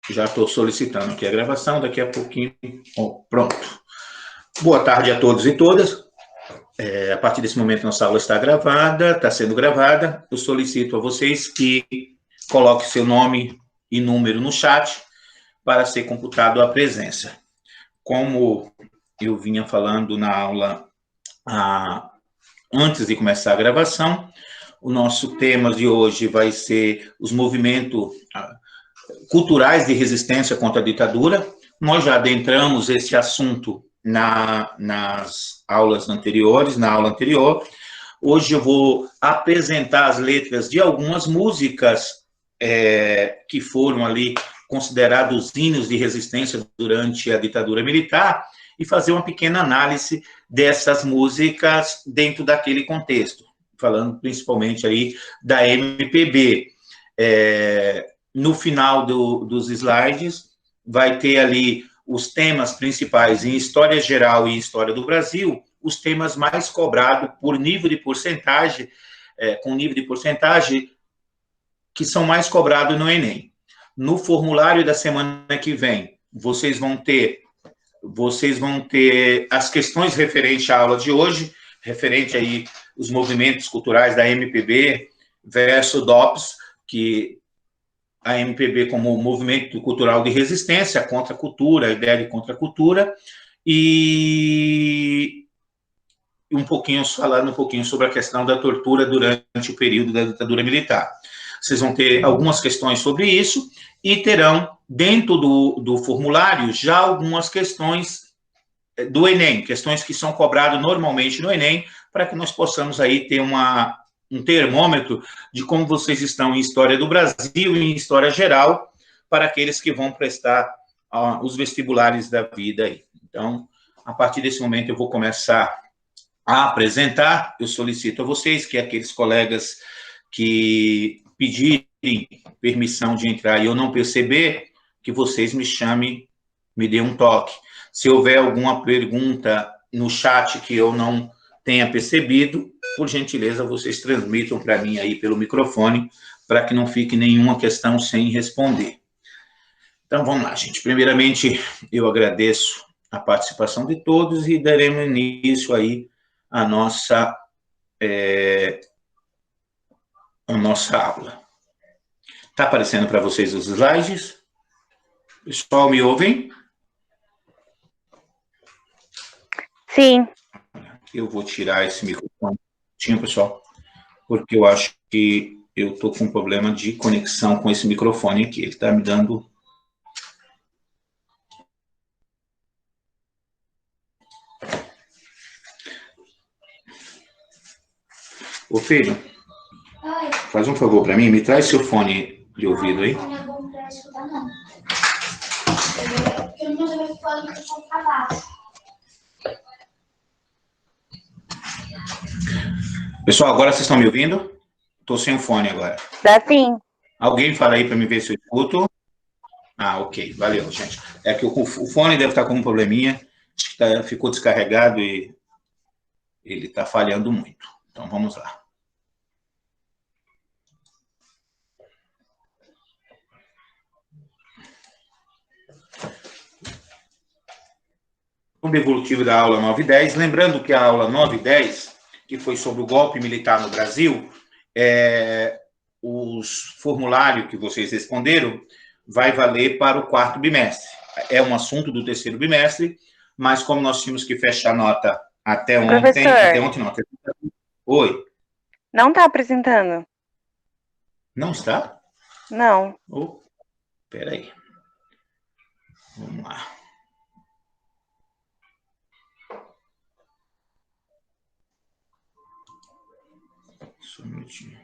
Já estou solicitando aqui a gravação, daqui a pouquinho. Pronto. Boa tarde a todos e todas. A partir desse momento, nossa aula está gravada, está sendo gravada. Eu solicito a vocês que coloquem seu nome e número no chat para ser computado a presença. Como eu vinha falando na aula antes de começar a gravação, o nosso tema de hoje vai ser os movimentos culturais de resistência contra a ditadura. Nós já adentramos esse assunto nas aulas anteriores, na aula anterior. Hoje eu vou apresentar as letras de algumas músicas que foram ali considerados hinos de resistência durante a ditadura militar e fazer uma pequena análise dessas músicas dentro daquele contexto, falando principalmente aí da MPB. No final dos slides, vai ter ali os temas principais em História Geral e História do Brasil, os temas mais cobrados por nível de porcentagem, com nível de porcentagem que são mais cobrados no Enem. No formulário da semana que vem, vocês vão ter as questões referentes à aula de hoje, referente aí os movimentos culturais da MPB versus DOPS, que a MPB como movimento cultural de resistência contra a cultura, a ideia de contracultura, e falando um pouquinho sobre a questão da tortura durante o período da ditadura militar. Vocês vão ter algumas questões sobre isso e terão, dentro do formulário, já algumas questões do Enem, questões que são cobradas normalmente no Enem, para que nós possamos aí ter um termômetro de como vocês estão em História do Brasil e em História Geral, para aqueles que vão prestar os vestibulares da vida aí. Então, a partir desse momento, eu vou começar a apresentar. Eu solicito a vocês que aqueles colegas que pedirem permissão de entrar e eu não perceber, que vocês me chamem, me dêem um toque. Se houver alguma pergunta no chat que eu não tenha percebido, por gentileza, vocês transmitam para mim aí pelo microfone, para que não fique nenhuma questão sem responder. Então, vamos lá, gente. Primeiramente, eu agradeço a participação de todos e daremos início aí à nossa aula. Está aparecendo para vocês os slides? Pessoal, me ouvem? Sim. Eu vou tirar esse microfone, pessoal, porque eu acho que eu estou com um problema de conexão com esse microfone aqui. Ele está me dando... Ô, filho, faz um favor para mim, me traz seu fone de ouvido aí. Não é bom para escutar, não. Porque eu não devia falar que eu sou capaz. Pessoal, agora vocês estão me ouvindo? Estou sem o fone agora. Dá sim. Alguém fala aí para me ver se eu escuto. Ah, ok. Valeu, gente. É que o fone deve estar com um probleminha. Acho que ficou descarregado e ele está falhando muito. Então, vamos lá. O devolutivo da aula 9 e 10. Lembrando que a aula 9 e 10, que foi sobre o golpe militar no Brasil, os formulários que vocês responderam vai valer para o 4º bimestre. É um assunto do 3º bimestre, mas como nós tínhamos que fechar a nota até ontem... Até ontem não. Oi? Não está apresentando. Não está? Não. Oh, espera aí. Vamos lá. Só um minutinho.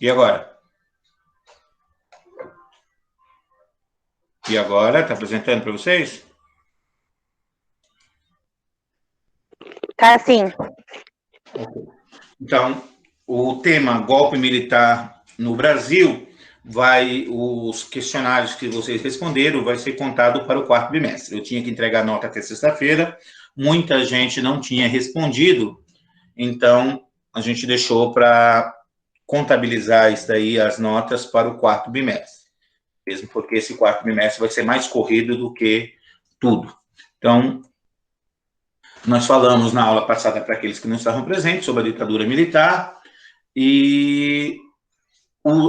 E agora? E agora? Está apresentando para vocês? Tá sim. Então, o tema golpe militar no Brasil os questionários que vocês responderam vai ser contado para o quarto bimestre. Eu tinha que entregar nota até sexta-feira, muita gente não tinha respondido, então a gente deixou para contabilizar isso daí, as notas, para o quarto bimestre, mesmo porque esse quarto bimestre vai ser mais corrido do que tudo. Então, nós falamos na aula passada para aqueles que não estavam presentes sobre a ditadura militar e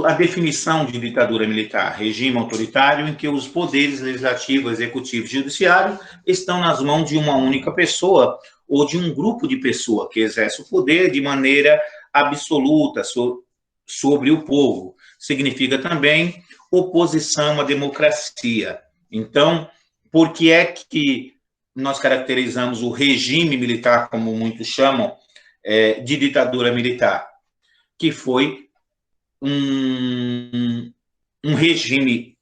a definição de ditadura militar, regime autoritário em que os poderes legislativo, executivo e judiciário estão nas mãos de uma única pessoa ou de um grupo de pessoas que exerce o poder de maneira absoluta sobre o povo. Significa também oposição à democracia. Então, por que é que nós caracterizamos o regime militar, como muitos chamam, de ditadura militar? Que foi um regime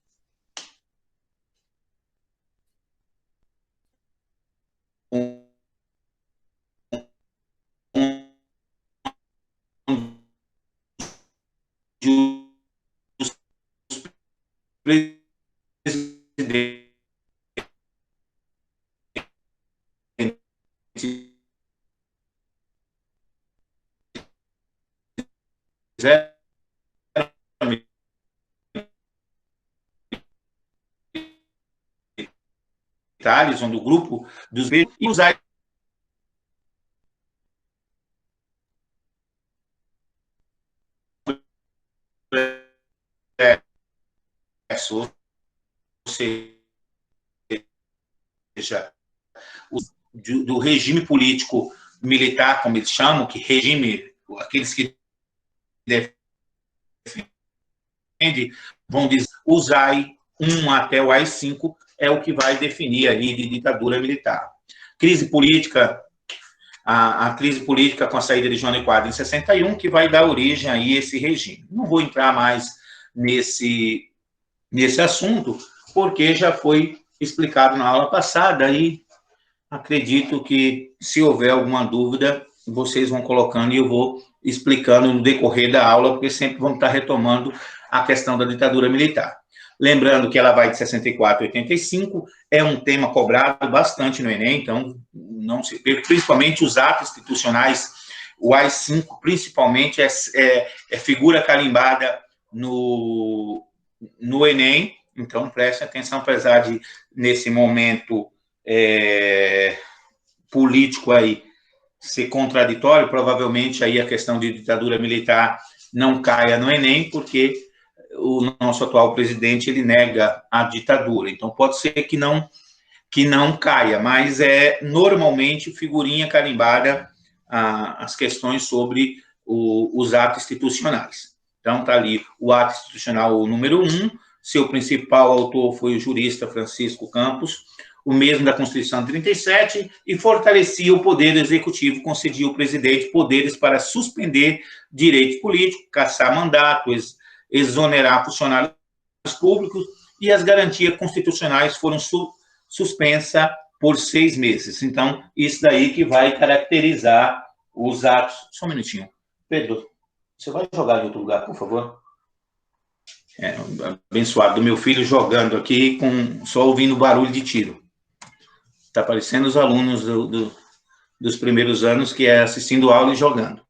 os presidentes militares, onde o grupo dos e usar ou seja, do regime político militar, como eles chamam, que regime, aqueles que defendem, vão dizer, os AI-1 até o AI-5 é o que vai definir ali de ditadura militar. Crise política, a crise política com a saída de Jânio Quadros em 61, que vai dar origem aí a esse regime. Não vou entrar mais nesse assunto, porque já foi explicado na aula passada e acredito que, se houver alguma dúvida, vocês vão colocando e eu vou explicando no decorrer da aula, porque sempre vamos estar retomando a questão da ditadura militar. Lembrando que ela vai de 64 a 85, é um tema cobrado bastante no Enem, então não se perca, principalmente os atos institucionais, o AI-5 principalmente é figura carimbada no Enem, então preste atenção, apesar de, nesse momento político aí, ser contraditório, provavelmente aí a questão de ditadura militar não caia no Enem, porque o nosso atual presidente, ele nega a ditadura, então pode ser que não caia, mas normalmente figurinha carimbada as questões sobre os atos institucionais. Então está ali o ato institucional número 1, seu principal autor foi o jurista Francisco Campos, o mesmo da Constituição de 37, e fortalecia o poder executivo, concedia ao presidente poderes para suspender direitos políticos, cassar mandatos, exonerar funcionários públicos, e as garantias constitucionais foram suspensas por 6 meses. Então, isso daí que vai caracterizar os atos... Só um minutinho. Pedro, você vai jogar em outro lugar, por favor? Abençoado, do meu filho jogando aqui, só ouvindo barulho de tiro. Está parecendo os alunos dos primeiros anos, que assistindo aula e jogando.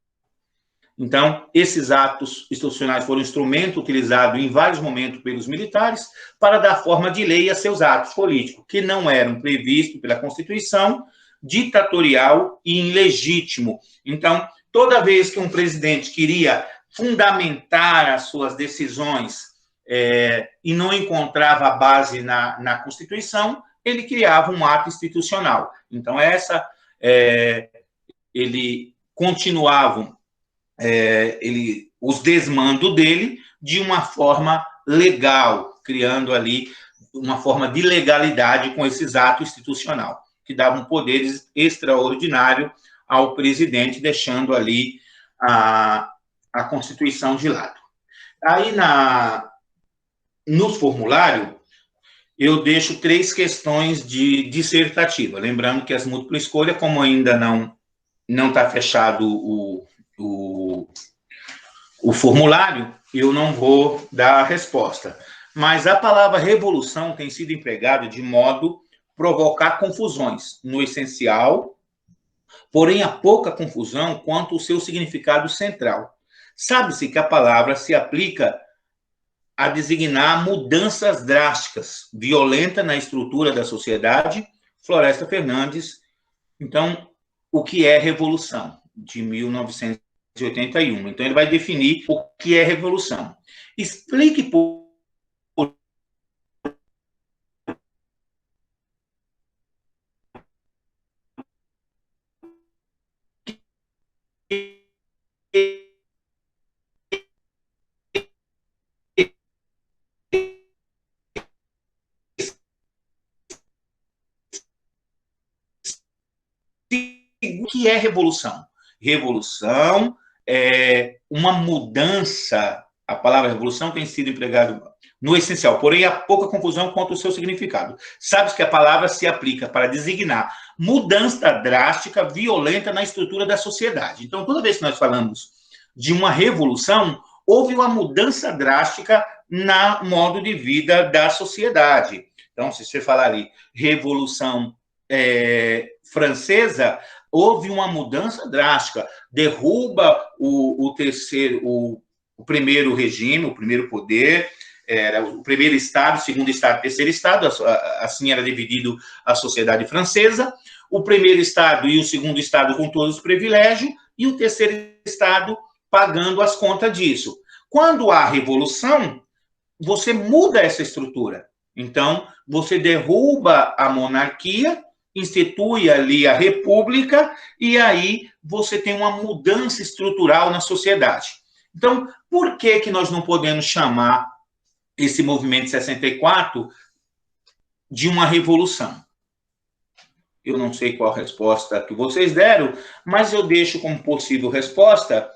Então, esses atos institucionais foram instrumento utilizado em vários momentos pelos militares para dar forma de lei a seus atos políticos, que não eram previstos pela Constituição, ditatorial e ilegítimo. Então, toda vez que um presidente queria fundamentar as suas decisões e não encontrava a base na Constituição, ele criava um ato institucional. Então, ele continuava os desmandos dele de uma forma legal, criando ali uma forma de legalidade com esses atos institucionais, que davam poderes extraordinários ao presidente, deixando ali a Constituição de lado. Aí, nos formulários, eu deixo 3 questões de dissertativa, lembrando que as múltiplas escolhas, como ainda não está fechado o formulário, eu não vou dar a resposta. Mas a palavra revolução tem sido empregada de modo a provocar confusões no essencial, porém há pouca confusão quanto ao seu significado central. Sabe-se que a palavra se aplica a designar mudanças drásticas, violenta na estrutura da sociedade. Floresta Fernandes. Então, o que é revolução? De 1981. Então, ele vai definir o que é revolução. Explique por o que é revolução. Revolução é uma mudança. A palavra revolução tem sido empregada no essencial, porém há pouca confusão quanto ao seu significado. Sabe que a palavra se aplica para designar mudança drástica, violenta na estrutura da sociedade. Então, toda vez que nós falamos de uma revolução, houve uma mudança drástica no modo de vida da sociedade. Então, se você falar ali, Revolução Francesa, houve uma mudança drástica, derruba o primeiro regime, o primeiro poder, era o primeiro Estado, segundo Estado, terceiro Estado, assim era dividido a sociedade francesa, o primeiro Estado e o segundo Estado com todos os privilégios, e o terceiro Estado pagando as contas disso. Quando há revolução, você muda essa estrutura. Então, você derruba a monarquia, institui ali a república, e aí você tem uma mudança estrutural na sociedade. Então, por que nós não podemos chamar esse movimento de 64 de uma revolução? Eu não sei qual a resposta que vocês deram, mas eu deixo como possível resposta.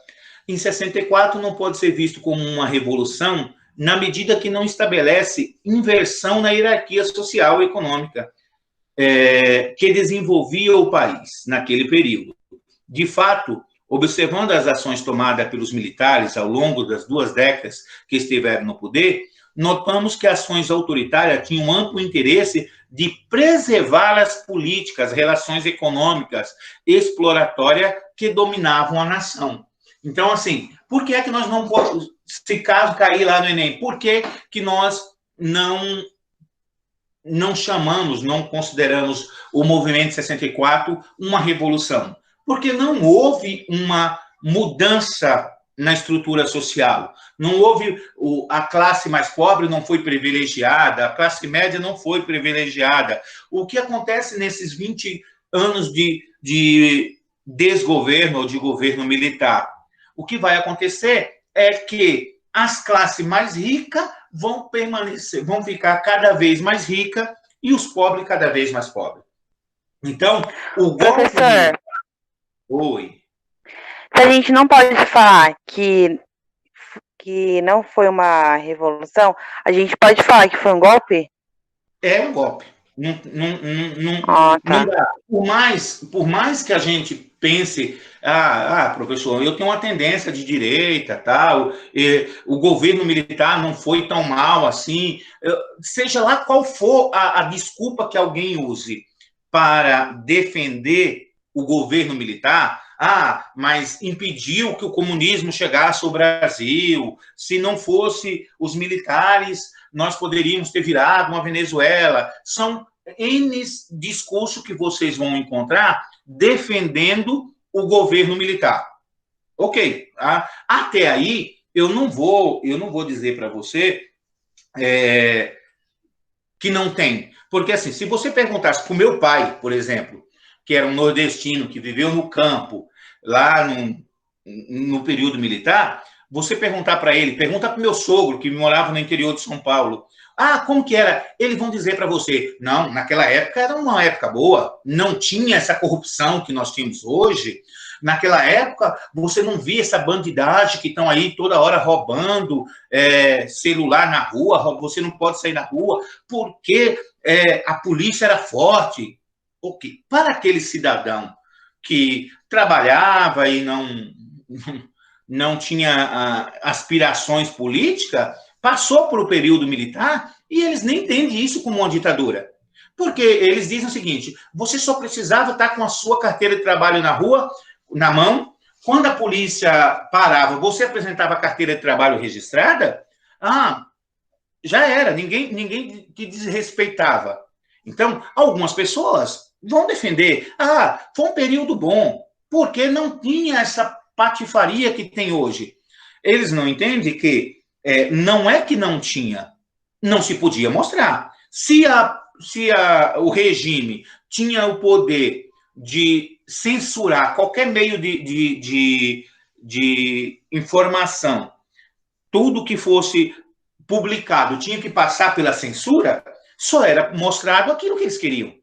Em 64 não pode ser visto como uma revolução na medida que não estabelece inversão na hierarquia social e econômica que desenvolvia o país naquele período. De fato, observando as ações tomadas pelos militares ao longo das 2 décadas que estiveram no poder, notamos que ações autoritárias tinham amplo interesse de preservar as políticas, relações econômicas exploratórias que dominavam a nação. Então, assim, por que é que nós não podemos, se caso cair lá no Enem, por que que nós não chamamos, não consideramos o movimento 64 uma revolução? Porque não houve uma mudança na estrutura social. Não houve, a classe mais pobre não foi privilegiada, a classe média não foi privilegiada. O que acontece nesses 20 anos de desgoverno ou de governo militar? O que vai acontecer é que as classes mais ricas vão permanecer, vão ficar cada vez mais ricas e os pobres cada vez mais pobres. Então, o golpe... Professor, Oi. se a gente não pode falar que não foi uma revolução, a gente pode falar que foi um golpe? É um golpe. Não dá. Por mais que a gente pense, professor, eu tenho uma tendência de direita, tal, o governo militar não foi tão mal assim, seja lá qual for a desculpa que alguém use para defender o governo militar, mas impediu que o comunismo chegasse ao Brasil, se não fosse os militares, nós poderíamos ter virado uma Venezuela. São N discursos que vocês vão encontrar defendendo o governo militar. Ok, até aí eu não vou dizer para você que não tem. Porque, assim, se você perguntasse para o meu pai, por exemplo, que era um nordestino, que viveu no campo, lá no período militar, você perguntar para ele, pergunta para o meu sogro, que morava no interior de São Paulo, como que era? Eles vão dizer para você, não, naquela época era uma época boa, não tinha essa corrupção que nós temos hoje. Naquela época, você não via essa bandidagem que estão aí toda hora roubando celular na rua, você não pode sair na rua, porque a polícia era forte. Ok, para aquele cidadão que trabalhava e não tinha aspirações políticas, passou por o período militar e eles nem entendem isso como uma ditadura. Porque eles dizem o seguinte, você só precisava estar com a sua carteira de trabalho na rua, na mão, quando a polícia parava, você apresentava a carteira de trabalho registrada, já era, ninguém te desrespeitava. Então, algumas pessoas vão defender, foi um período bom, porque não tinha essa patifaria que tem hoje. Eles não entendem que não é que não tinha, não se podia mostrar. Se o regime tinha o poder de censurar qualquer meio de informação, tudo que fosse publicado tinha que passar pela censura, só era mostrado aquilo que eles queriam.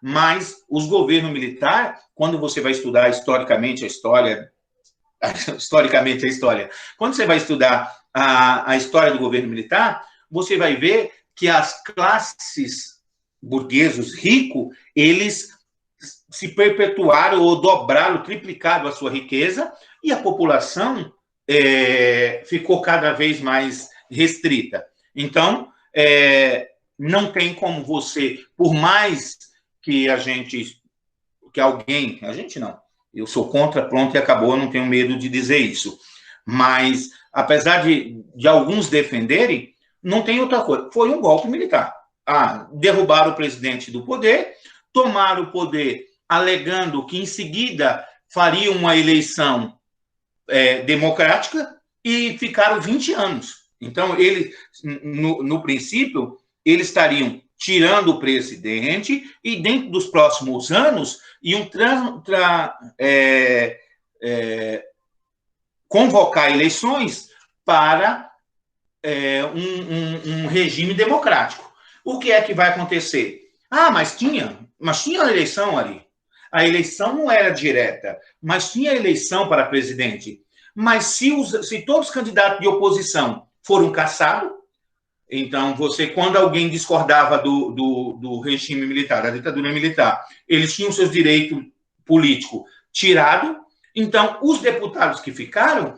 Mas os governos militares, quando você vai estudar historicamente a história, quando você vai estudar a história do governo militar, você vai ver que as classes burgueses ricos, eles se perpetuaram ou dobraram, triplicaram a sua riqueza, e a população ficou cada vez mais restrita. Então, não tem como você, por mais que a gente não, eu sou contra, pronto, e acabou, eu não tenho medo de dizer isso. Mas, apesar de alguns defenderem, não tem outra coisa. Foi um golpe militar. Derrubaram o presidente do poder, tomaram o poder alegando que, em seguida, fariam uma eleição democrática e ficaram 20 anos. Então, no princípio, eles estariam tirando o presidente e, dentro dos próximos anos, iam convocar eleições para um regime democrático. O que é que vai acontecer? Mas tinha a eleição ali. A eleição não era direta, mas tinha eleição para presidente. Mas se todos os candidatos de oposição foram caçados, então quando alguém discordava do regime militar, da ditadura militar, eles tinham seus direitos políticos tirados. Então, os deputados que ficaram,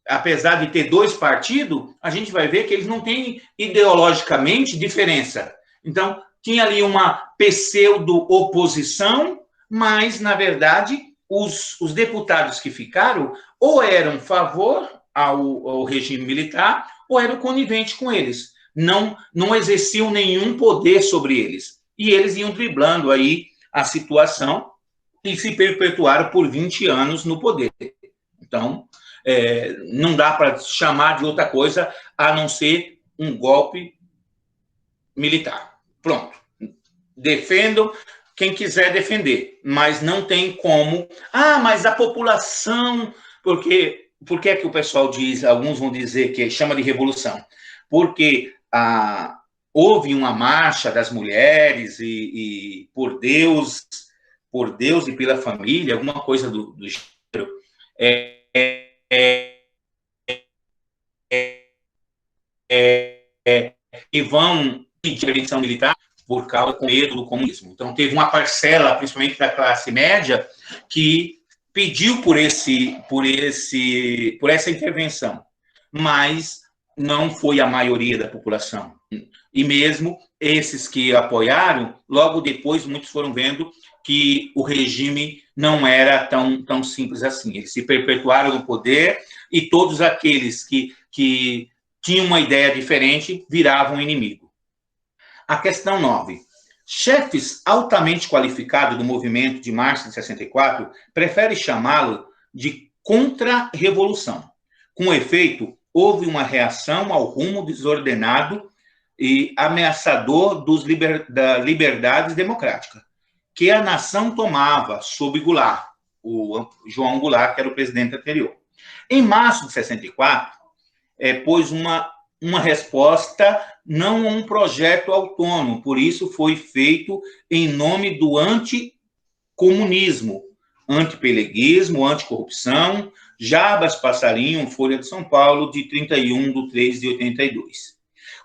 apesar de ter dois partidos, a gente vai ver que eles não têm ideologicamente diferença. Então, tinha ali uma pseudo-oposição, mas, na verdade, os deputados que ficaram ou eram a favor ao regime militar ou eram coniventes com eles. Não exerciam nenhum poder sobre eles. E eles iam driblando aí a situação e se perpetuaram por 20 anos no poder. Então, não dá para chamar de outra coisa a não ser um golpe militar. Pronto. Defendam quem quiser defender, mas não tem como. Mas a população... Por que é que o pessoal diz, alguns vão dizer que chama de revolução? Porque houve uma marcha das mulheres e por Deus e pela família, alguma coisa do gênero, e vão pedir intervenção militar por causa do medo do comunismo. Então, teve uma parcela, principalmente da classe média, que pediu por essa intervenção, mas não foi a maioria da população. E mesmo esses que apoiaram, logo depois, muitos foram vendo que o regime não era tão simples assim. Eles se perpetuaram no poder e todos aqueles que tinham uma ideia diferente viravam inimigo. A questão 9. Chefes altamente qualificados do movimento de março de 64 preferem chamá-lo de contra-revolução. Com efeito, houve uma reação ao rumo desordenado e ameaçador da liberdade democrática, que a nação tomava sob Goulart, o João Goulart, que era o presidente anterior. Em março de 64, pôs uma resposta, não um projeto autônomo, por isso foi feito em nome do anticomunismo, antipeleguismo, anticorrupção, Jabas Passarinho, Folha de São Paulo, de 31/3/82.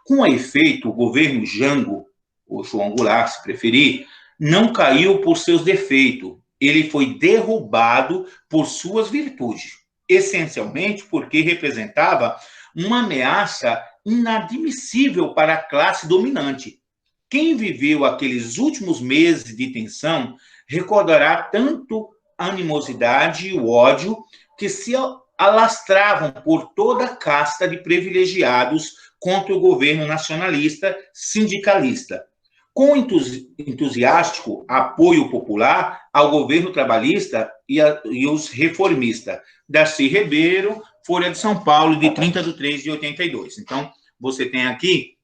Com efeito, o governo Jango, ou João Goulart, se preferir, não caiu por seus defeitos, ele foi derrubado por suas virtudes. essencialmente porque representava uma ameaça inadmissível para a classe dominante. Quem viveu aqueles últimos meses de tensão recordará tanto a animosidade e o ódio que se alastravam por toda a casta de privilegiados contra o governo nacionalista sindicalista, com entusiástico apoio popular ao governo trabalhista e os reformistas. Darcy Ribeiro, Folha de São Paulo, de 30/3/82. Então, você tem aqui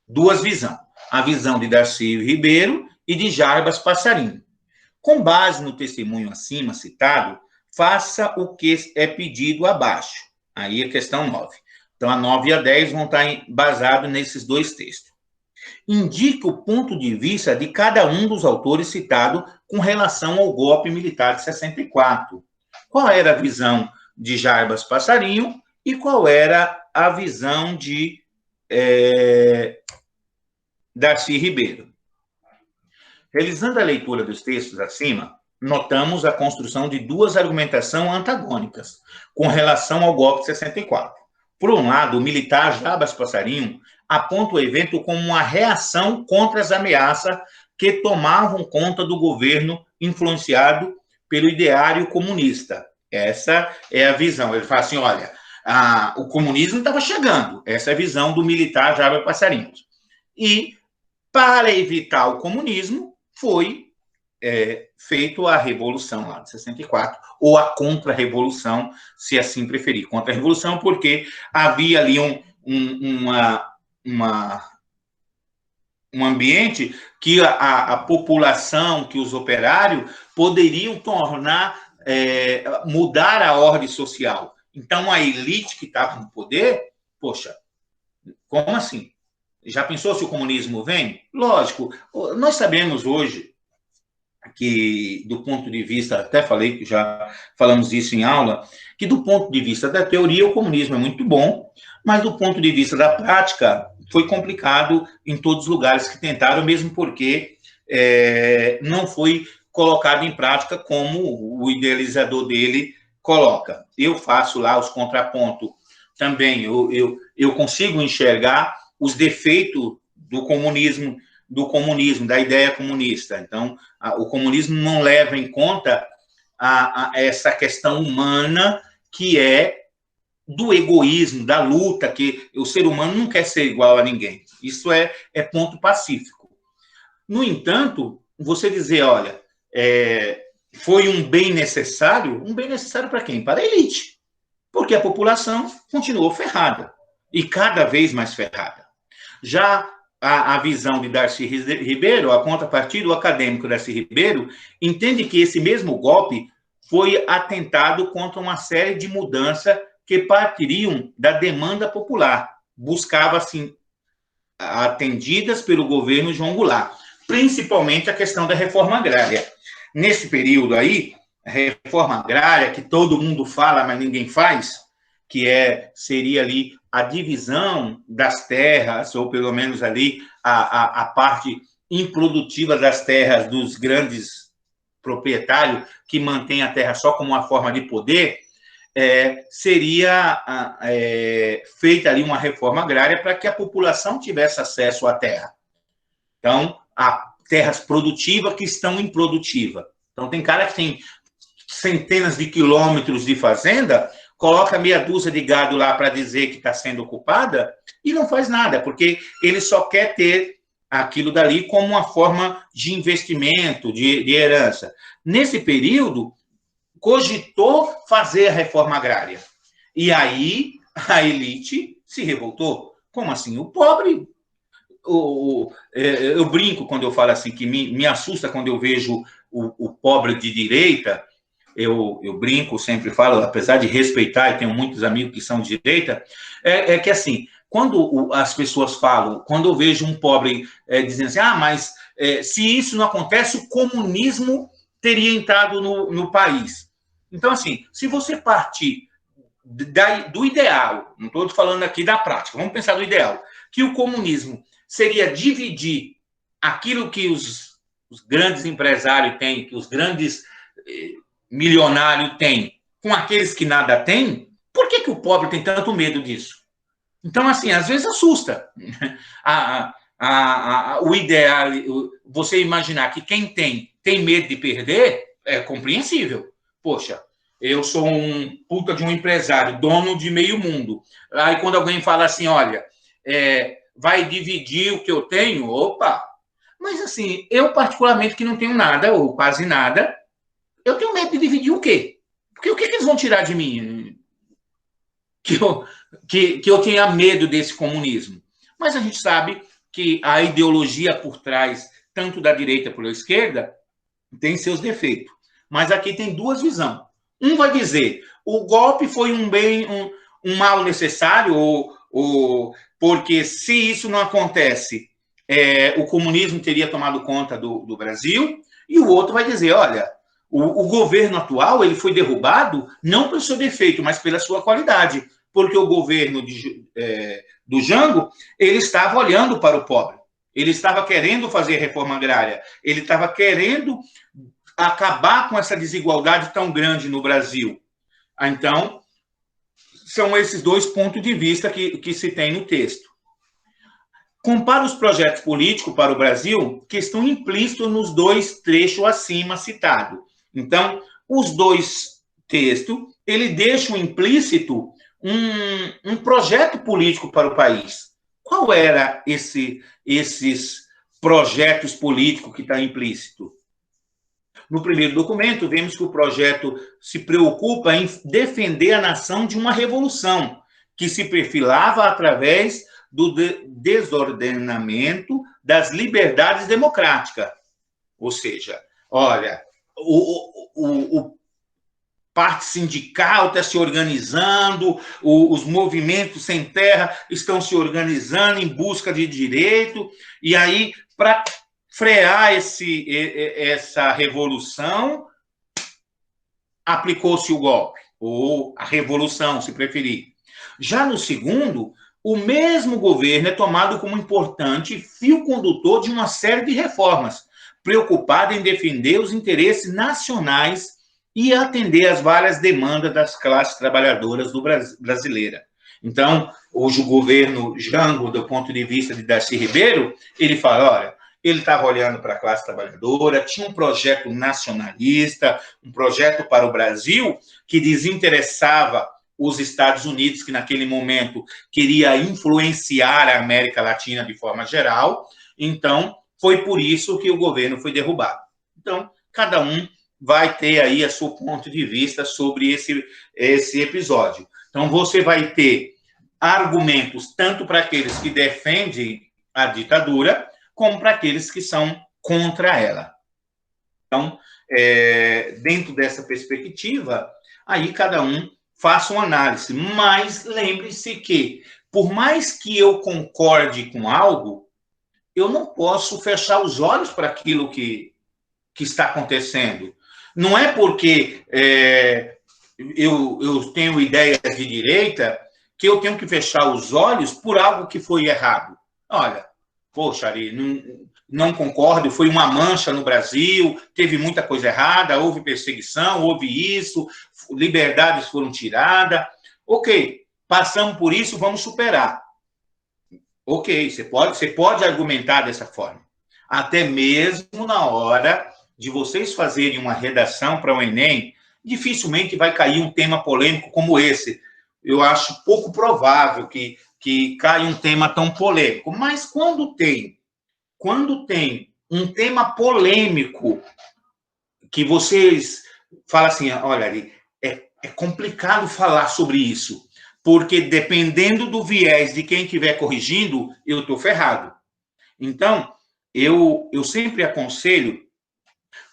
duas visões. A visão de Darcy Ribeiro e de Jarbas Passarinho. Com base no testemunho acima citado, faça o que é pedido abaixo. Aí a questão 9. Então, a 9 e a 10 vão estar basados nesses dois textos. Indique o ponto de vista de cada um dos autores citados com relação ao golpe militar de 64. Qual era a visão de Jarbas Passarinho e qual era a visão de Darcy Ribeiro? Revisando a leitura dos textos acima, notamos a construção de duas argumentações antagônicas com relação ao golpe de 64. Por um lado, o militar Jarbas Passarinho aponta o evento como uma reação contra as ameaças que tomavam conta do governo influenciado pelo ideário comunista. Essa é a visão. Ele fala assim, olha, o comunismo estava chegando. Essa é a visão do militar Jarbas Passarinho. E, para evitar o comunismo, foi feito a Revolução lá de 64, ou a Contra-Revolução, se assim preferir. Contra-Revolução porque havia ali um ambiente que a população, que os operários poderiam mudar a ordem social. Então, a elite que estava no poder, poxa, como assim? Já pensou se o comunismo vem? Lógico, nós sabemos hoje que, do ponto de vista, até falei que já falamos isso em aula, que do ponto de vista da teoria, o comunismo é muito bom, mas do ponto de vista da prática, foi complicado em todos os lugares que tentaram, mesmo porque não foi colocado em prática como o idealizador dele coloca. Eu faço lá os contrapontos também, eu consigo enxergar os defeitos do comunismo, da ideia comunista. Então, o comunismo não leva em conta essa questão humana que é do egoísmo, da luta, que o ser humano não quer ser igual a ninguém. Isso é ponto pacífico. No entanto, você dizer, olha, foi um bem necessário para quem? Para a elite. Porque a população continuou ferrada, e cada vez mais ferrada. Já a visão de Darcy Ribeiro, a contrapartida, o acadêmico Darcy Ribeiro, entende que esse mesmo golpe foi atentado contra uma série de mudanças que partiriam da demanda popular, buscava, assim, atendidas pelo governo João Goulart, principalmente a questão da reforma agrária. Nesse período aí, a reforma agrária, que todo mundo fala, mas ninguém faz, que seria ali a divisão das terras, ou pelo menos ali a parte improdutiva das terras dos grandes proprietários, que mantém a terra só como uma forma de poder, seria feita ali uma reforma agrária para que a população tivesse acesso à terra. Então, há terras produtivas que estão improdutivas. Então, tem cara que tem centenas de quilômetros de fazenda, coloca meia dúzia de gado lá para dizer que está sendo ocupada e não faz nada, porque ele só quer ter aquilo dali como uma forma de investimento, de herança. Nesse período, cogitou fazer a reforma agrária. E aí, a elite se revoltou. Como assim? O pobre... eu brinco quando eu falo assim, que me assusta quando eu vejo o pobre de direita. Eu brinco, sempre falo, apesar de respeitar, e tenho muitos amigos que são de direita, que assim, quando as pessoas falam, quando eu vejo um pobre dizendo assim, mas se isso não acontece, o comunismo teria entrado no país. Então, assim, se você partir do ideal, não estou falando aqui da prática, vamos pensar do ideal, que o comunismo seria dividir aquilo que os grandes empresários têm, que os grandes milionários têm, com aqueles que nada têm, por que o pobre tem tanto medo disso? Então, assim, às vezes assusta. O ideal, você imaginar que quem tem medo de perder, é compreensível. Poxa, eu sou um puta de um empresário, dono de meio mundo. Aí quando alguém fala assim, olha, vai dividir o que eu tenho, opa! Mas assim, eu particularmente que não tenho nada, ou quase nada, eu tenho medo de dividir o quê? Porque o que eles vão tirar de mim? Que eu tenha medo desse comunismo. Mas a gente sabe que a ideologia por trás, tanto da direita quanto da esquerda, tem seus defeitos. Mas aqui tem duas visões. Um vai dizer, o golpe foi um mal necessário, porque se isso não acontece, o comunismo teria tomado conta do Brasil, e o outro vai dizer, olha, o governo atual ele foi derrubado não pelo seu defeito, mas pela sua qualidade, porque o governo do Jango, ele estava olhando para o pobre, ele estava querendo fazer reforma agrária, ele estava querendo acabar com essa desigualdade tão grande no Brasil. Então, são esses dois pontos de vista que se tem no texto. Compara os projetos políticos para o Brasil que estão implícitos nos dois trechos acima citados. Então, os dois textos, ele deixam implícito um projeto político para o país. Qual era esses projetos políticos que está implícito? No primeiro documento, vemos que o projeto se preocupa em defender a nação de uma revolução que se perfilava através do desordenamento das liberdades democráticas. Ou seja, olha, o parte sindical está se organizando, os movimentos sem terra estão se organizando em busca de direito, e aí, para frear essa revolução, aplicou-se o golpe, ou a revolução, se preferir. Já no segundo, o mesmo governo é tomado como importante fio condutor de uma série de reformas, preocupado em defender os interesses nacionais e atender às várias demandas das classes trabalhadoras brasileiras. Então, hoje o governo Jango, do ponto de vista de Darcy Ribeiro, ele fala, olha, ele estava olhando para a classe trabalhadora, tinha um projeto nacionalista, um projeto para o Brasil que desinteressava os Estados Unidos, que naquele momento queria influenciar a América Latina de forma geral. Então, foi por isso que o governo foi derrubado. Então, cada um vai ter aí a seu ponto de vista sobre esse episódio. Então, você vai ter argumentos tanto para aqueles que defendem a ditadura, como para aqueles que são contra ela. Então, dentro dessa perspectiva, aí cada um faça uma análise. Mas lembre-se que, por mais que eu concorde com algo, eu não posso fechar os olhos para aquilo que está acontecendo. Não é porque eu tenho ideias de direita que eu tenho que fechar os olhos por algo que foi errado. Olha, poxa, Ari, não concordo, foi uma mancha no Brasil, teve muita coisa errada, houve perseguição, houve isso, liberdades foram tiradas. Ok, passamos por isso, vamos superar. Ok, você pode argumentar dessa forma. Até mesmo na hora de vocês fazerem uma redação para o Enem, dificilmente vai cair um tema polêmico como esse. Eu acho pouco provável que caia um tema tão polêmico. Mas quando tem um tema polêmico que vocês falam assim, olha, é complicado falar sobre isso, porque dependendo do viés de quem estiver corrigindo, eu estou ferrado. Então, eu sempre aconselho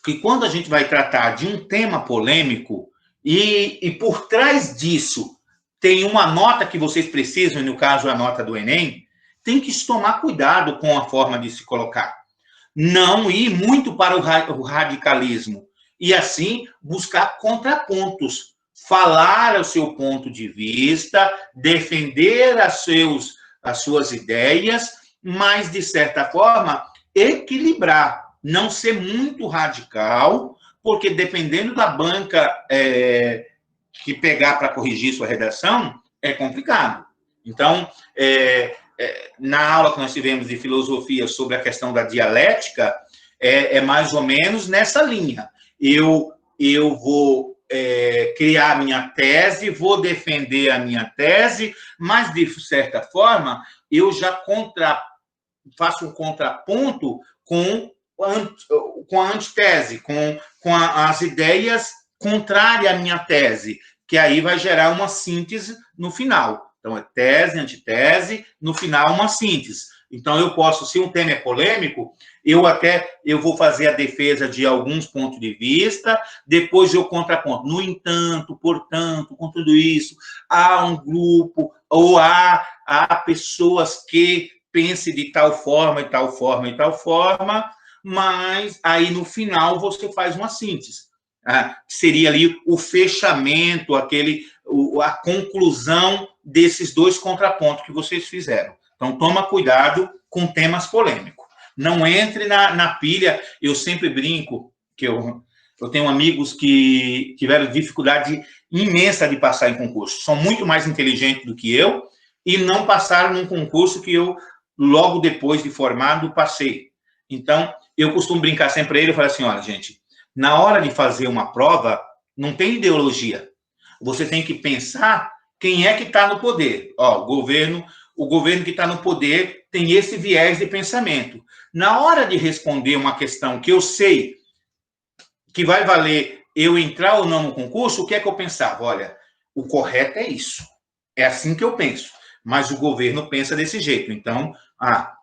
que quando a gente vai tratar de um tema polêmico e por trás disso tem uma nota que vocês precisam, no caso a nota do Enem, tem que se tomar cuidado com a forma de se colocar. Não ir muito para o radicalismo e, assim, buscar contrapontos. Falar o seu ponto de vista, defender as suas ideias, mas, de certa forma, equilibrar. Não ser muito radical, porque dependendo da banca que pegar para corrigir sua redação é complicado. Então, na aula que nós tivemos de filosofia sobre a questão da dialética, é mais ou menos nessa linha. Eu vou criar a minha tese, vou defender a minha tese, mas, de certa forma, eu já faço um contraponto com a antitese, com as ideias contrárias à minha tese, que aí vai gerar uma síntese no final. Então, é tese, antitese, no final, uma síntese. Então, eu posso, se um tema é polêmico, eu vou fazer a defesa de alguns pontos de vista, depois eu contraponto. No entanto, portanto, com tudo isso, há um grupo, ou há pessoas que pensem de tal forma, e tal forma, e tal forma, mas aí, no final, você faz uma síntese. Seria ali o fechamento, a conclusão desses dois contrapontos que vocês fizeram. Então, toma cuidado com temas polêmicos. Não entre na pilha. Eu sempre brinco que eu tenho amigos que tiveram dificuldade imensa de passar em concurso. São muito mais inteligentes do que eu e não passaram num concurso que eu, logo depois de formado, passei. Então, eu costumo brincar sempre para ele e falar assim, olha, gente, na hora de fazer uma prova, não tem ideologia. Você tem que pensar quem é que está no poder. O governo que está no poder tem esse viés de pensamento. Na hora de responder uma questão que eu sei que vai valer eu entrar ou não no concurso, o que é que eu pensava? Olha, o correto é isso. É assim que eu penso. Mas o governo pensa desse jeito. Então,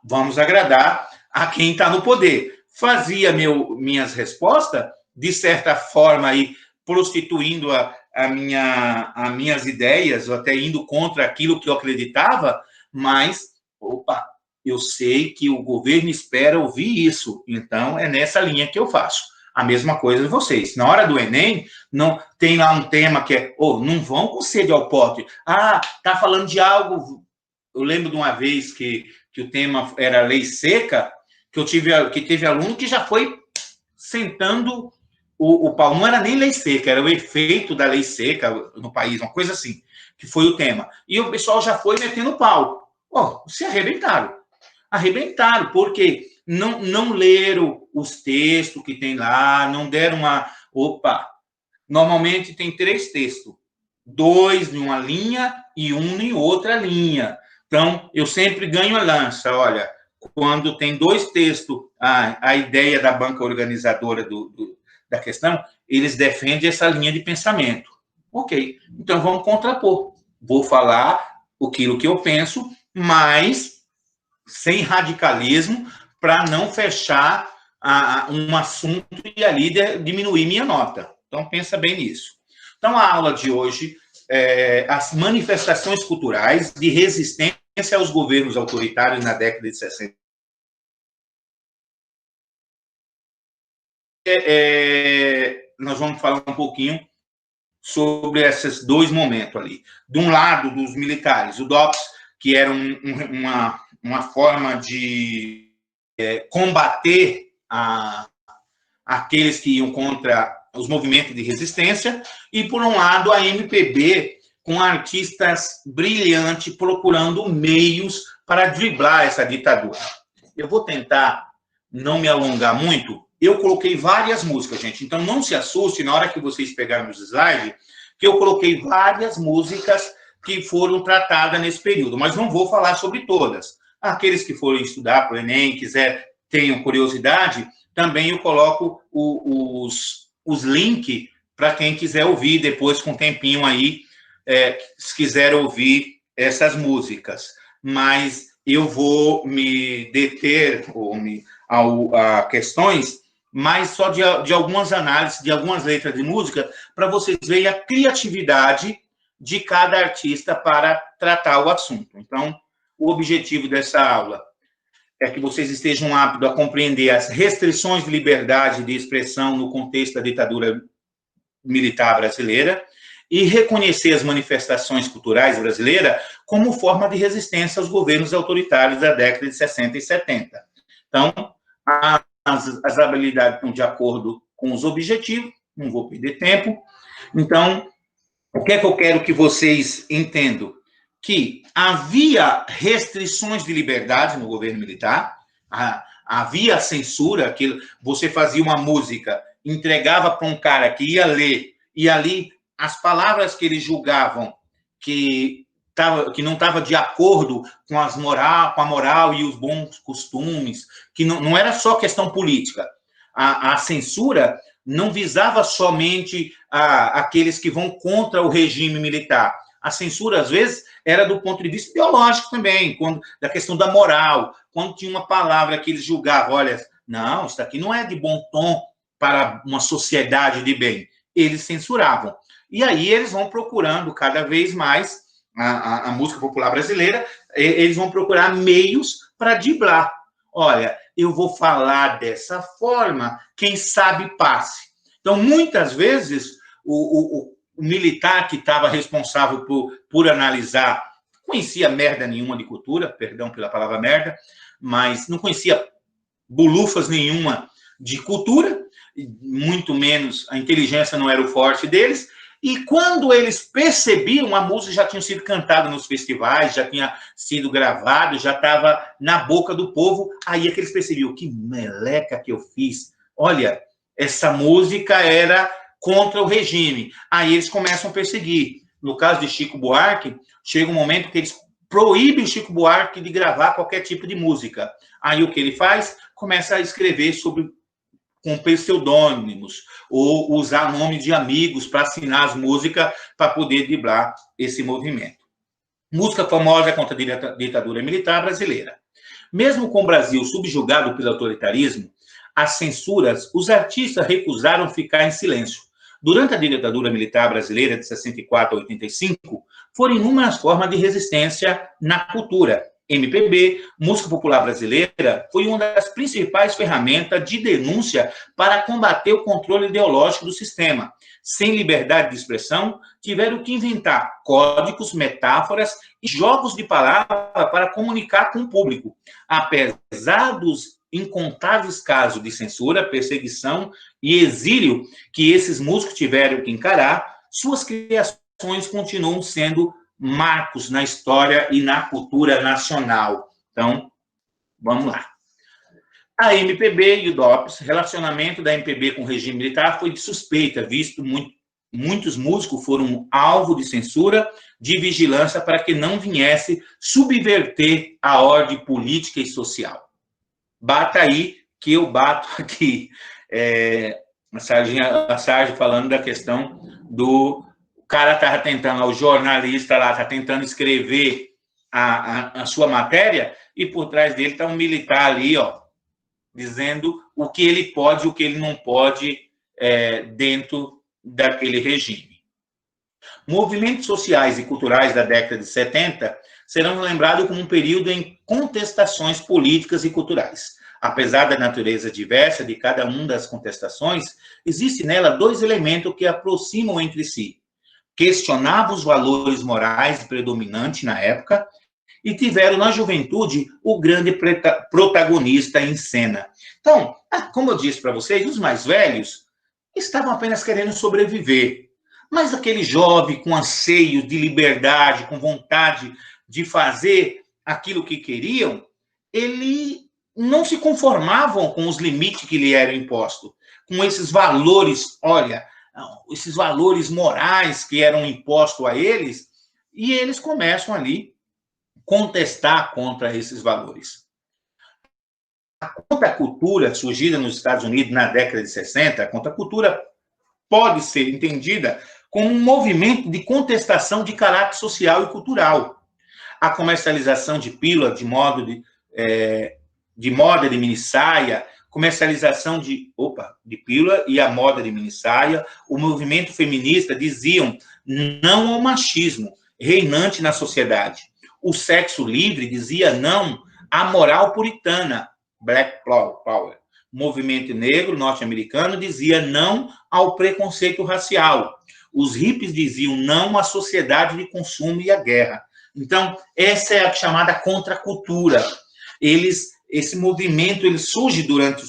vamos agradar a quem está no poder. Fazia minhas respostas, de certa forma, aí, prostituindo as minhas ideias, ou até indo contra aquilo que eu acreditava, mas, eu sei que o governo espera ouvir isso, então é nessa linha que eu faço. A mesma coisa de vocês. Na hora do Enem, não tem lá um tema que é, não vão com sede ao pote. Tá falando de algo... Eu lembro de uma vez que o tema era lei seca, que teve aluno que já foi sentando o pau. Não era nem lei seca, era o efeito da lei seca no país, uma coisa assim, que foi o tema. E o pessoal já foi metendo pau. Se arrebentaram. Arrebentaram, porque não leram os textos que tem lá, não deram uma... Normalmente tem 3 textos. 2 em uma linha e 1 em outra linha. Então, eu sempre ganho a lança. Olha, quando tem 2 textos, a ideia da banca organizadora da questão, eles defendem essa linha de pensamento. Ok, então vamos contrapor. Vou falar aquilo que eu penso, mas sem radicalismo, para não fechar um assunto e ali diminuir minha nota. Então, pensa bem nisso. Então, a aula de hoje é as manifestações culturais de resistência aos governos autoritários na década de 60. Nós vamos falar um pouquinho sobre esses 2 momentos ali. De um lado, dos militares, o DOPS, que era uma forma de combater aqueles que iam contra os movimentos de resistência, e, por um lado, a MPB, com artistas brilhantes procurando meios para driblar essa ditadura. Eu vou tentar não me alongar muito. Eu coloquei várias músicas, gente, então não se assuste na hora que vocês pegarem os slides, que eu coloquei várias músicas que foram tratadas nesse período, mas não vou falar sobre todas. Aqueles que forem estudar para o Enem, tenham curiosidade, também eu coloco os links para quem quiser ouvir depois com um tempinho aí, se quiser ouvir essas músicas. Mas eu vou me deter a questões, mas só de algumas análises, de algumas letras de música, para vocês verem a criatividade de cada artista para tratar o assunto. Então, o objetivo dessa aula é que vocês estejam aptos a compreender as restrições de liberdade de expressão no contexto da ditadura militar brasileira e reconhecer as manifestações culturais brasileiras como forma de resistência aos governos autoritários da década de 60 e 70. Então, as habilidades estão de acordo com os objetivos, não vou perder tempo. Então, O que é que eu quero que vocês entendam? Que havia restrições de liberdade no governo militar, havia censura, que você fazia uma música, entregava para um cara que ia ler, e ali as palavras que eles julgavam que não estava de acordo com com a moral e os bons costumes, que não era só questão política. A censura não visava somente aqueles que vão contra o regime militar. A censura, às vezes, era do ponto de vista ideológico também, da questão da moral, quando tinha uma palavra que eles julgavam, olha, não, isso aqui não é de bom tom para uma sociedade de bem. Eles censuravam. E aí eles vão procurando cada vez mais, a música popular brasileira, eles vão procurar meios para driblar. Olha, eu vou falar dessa forma, quem sabe passe. Então, muitas vezes, o militar que estava responsável por analisar, conhecia merda nenhuma de cultura, perdão pela palavra merda, mas não conhecia bulufas nenhuma de cultura, muito menos a inteligência não era o forte deles, e quando eles percebiam, a música já tinha sido cantada nos festivais, já tinha sido gravado, já estava na boca do povo, aí é que eles percebiam, que meleca que eu fiz, olha, essa música era contra o regime. Aí eles começam a perseguir. No caso de Chico Buarque, chega um momento que eles proíbem o Chico Buarque de gravar qualquer tipo de música. Aí o que ele faz? Começa a escrever com pseudônimos, ou usar nome de amigos para assinar as músicas para poder driblar esse movimento. Música famosa contra a ditadura militar brasileira. Mesmo com o Brasil subjugado pelo autoritarismo, as censuras, os artistas recusaram ficar em silêncio. Durante a ditadura militar brasileira de 64 a 85, foram inúmeras formas de resistência na cultura. MPB, música popular brasileira, foi uma das principais ferramentas de denúncia para combater o controle ideológico do sistema. Sem liberdade de expressão, tiveram que inventar códigos, metáforas e jogos de palavras para comunicar com o público. Apesar dos incontáveis casos de censura, perseguição e exílio que esses músicos tiveram que encarar, suas criações continuam sendo marcos na história e na cultura nacional. Então, vamos lá. A MPB e o DOPS, relacionamento da MPB com o regime militar foi de suspeita, visto muitos músicos foram alvo de censura, de vigilância para que não viesse subverter a ordem política e social. Bata aí, que eu bato aqui. A Sargent falando da questão do... O cara estava tentando, o jornalista lá está tentando escrever a sua matéria e por trás dele está um militar ali, ó, dizendo o que ele pode e o que ele não pode dentro daquele regime. Movimentos sociais e culturais da década de 70 serão lembrados como um período em contestações políticas e culturais. Apesar da natureza diversa de cada uma das contestações, existe nela dois elementos que aproximam entre si. Questionavam os valores morais predominantes na época e tiveram na juventude o grande protagonista em cena. Então, como eu disse para vocês, os mais velhos estavam apenas querendo sobreviver. Mas aquele jovem com anseio de liberdade, com vontade de fazer aquilo que queriam, ele não se conformavam com os limites que lhe eram impostos, com esses valores, olha, esses valores morais que eram impostos a eles, e eles começam ali a contestar contra esses valores. A contracultura surgida nos Estados Unidos na década de 60, a contracultura pode ser entendida como um movimento de contestação de caráter social e cultural. A comercialização de pílula, de moda de minissaia, comercialização de pílula e a moda de minissaia, o movimento feminista diziam não ao machismo reinante na sociedade. O sexo livre dizia não à moral puritana, Black Power. O movimento negro norte-americano dizia não ao preconceito racial. Os hippies diziam não à sociedade de consumo e à guerra. Então, essa é a chamada contracultura. Esse movimento ele surge durante